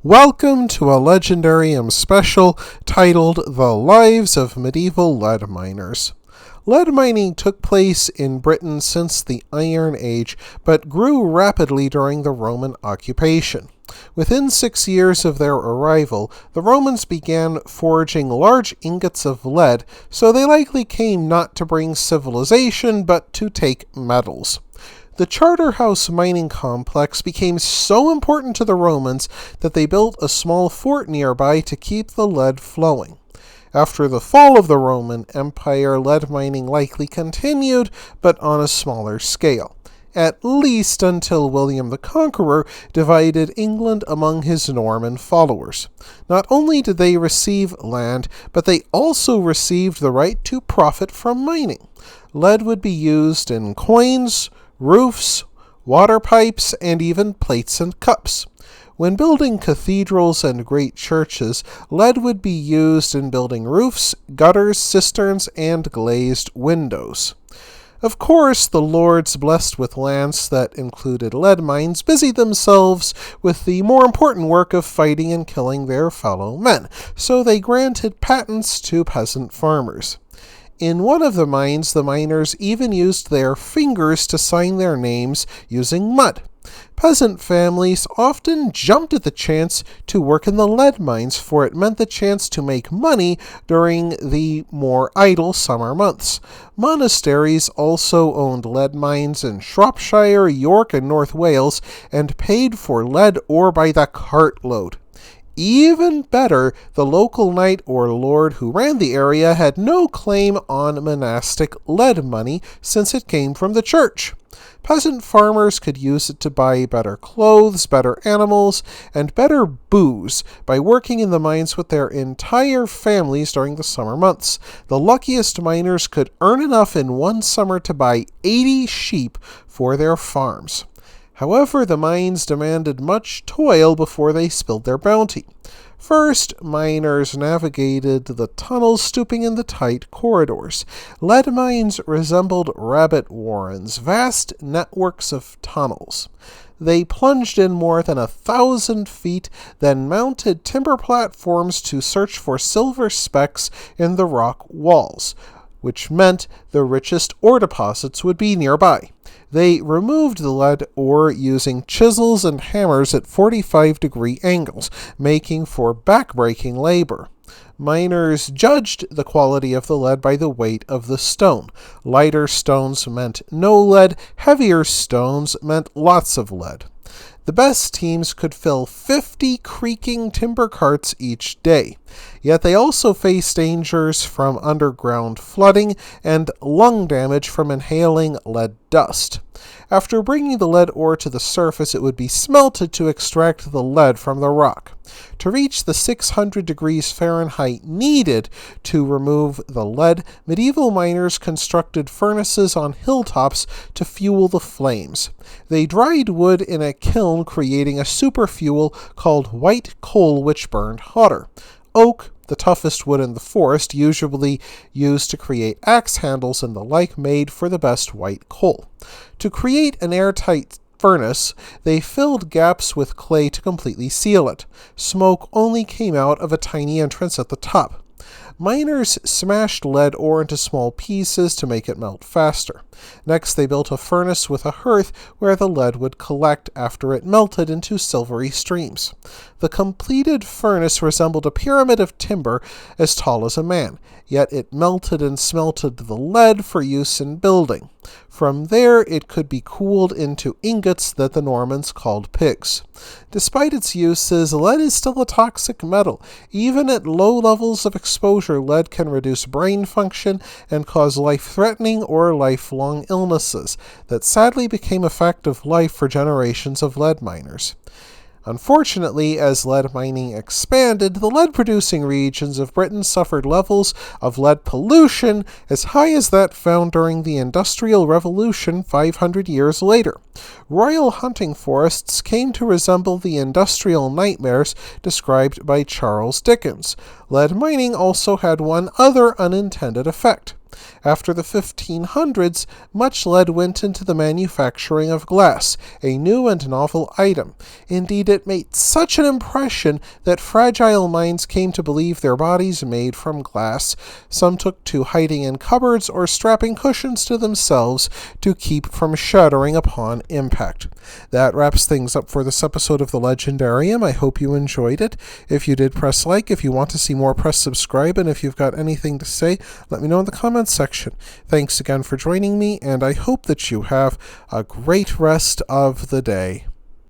Welcome to a Legendarium special titled The Lives of Medieval Lead Miners. Lead mining took place in Britain since the Iron Age, but grew rapidly during the Roman occupation. Within 6 years of their arrival, the Romans began forging large ingots of lead, so they likely came not to bring civilization, but to take metals. The Charterhouse mining complex became so important to the Romans that they built a small fort nearby to keep the lead flowing. After the fall of the Roman Empire, lead mining likely continued, but on a smaller scale, at least until William the Conqueror divided England among his Norman followers. Not only did they receive land, but they also received the right to profit from mining. Lead would be used in coins, roofs, water pipes, and even plates and cups. When building cathedrals and great churches, lead would be used in building roofs, gutters, cisterns, and glazed windows. Of course, the lords blessed with lands that included lead mines busied themselves with the more important work of fighting and killing their fellow men, so they granted patents to peasant farmers. In one of the mines, the miners even used their fingers to sign their names using mud. Peasant families often jumped at the chance to work in the lead mines, for it meant the chance to make money during the more idle summer months. Monasteries also owned lead mines in Shropshire, York, and North Wales, and paid for lead ore by the cartload. Even better, the local knight or lord who ran the area had no claim on monastic lead money since it came from the church. Peasant farmers could use it to buy better clothes, better animals, and better booze by working in the mines with their entire families during the summer months. The luckiest miners could earn enough in one summer to buy 80 sheep for their farms. However, the mines demanded much toil before they spilled their bounty. First, miners navigated the tunnels, stooping in the tight corridors. Lead mines resembled rabbit warrens, vast networks of tunnels. They plunged in more than 1,000 feet, then mounted timber platforms to search for silver specks in the rock walls, which meant the richest ore deposits would be nearby. They removed the lead ore using chisels and hammers at 45-degree angles, making for back-breaking labor. Miners judged the quality of the lead by the weight of the stone. Lighter stones meant no lead, heavier stones meant lots of lead. The best teams could fill 50 creaking timber carts each day. Yet they also faced dangers from underground flooding and lung damage from inhaling lead dust. After bringing the lead ore to the surface, it would be smelted to extract the lead from the rock. To reach the 600 degrees Fahrenheit needed to remove the lead, medieval miners constructed furnaces on hilltops to fuel the flames. They dried wood in a kiln, creating a superfuel called white coal, which burned hotter. Oak, the toughest wood in the forest, usually used to create axe handles and the like, made for the best white coal. To create an airtight furnace, they filled gaps with clay to completely seal it. Smoke only came out of a tiny entrance at the top. Miners smashed lead ore into small pieces to make it melt faster. Next, they built a furnace with a hearth where the lead would collect after it melted into silvery streams. The completed furnace resembled a pyramid of timber as tall as a man, yet it melted and smelted the lead for use in building. From there, it could be cooled into ingots that the Normans called pigs. Despite its uses, lead is still a toxic metal. Even at low levels of exposure, lead can reduce brain function and cause life-threatening or lifelong illnesses that sadly became a fact of life for generations of lead miners. Unfortunately, as lead mining expanded, the lead-producing regions of Britain suffered levels of lead pollution as high as that found during the Industrial Revolution 500 years later. Royal hunting forests came to resemble the industrial nightmares described by Charles Dickens. Lead mining also had one other unintended effect. After the 1500s, much lead went into the manufacturing of glass, a new and novel item. Indeed, it made such an impression that fragile minds came to believe their bodies made from glass. Some took to hiding in cupboards or strapping cushions to themselves to keep from shattering upon impact. That wraps things up for this episode of the Legendarium. I hope you enjoyed it. If you did, press like. If you want to see more, press subscribe. And if you've got anything to say, let me know in the comments section. Thanks again for joining me, and I hope that you have a great rest of the day.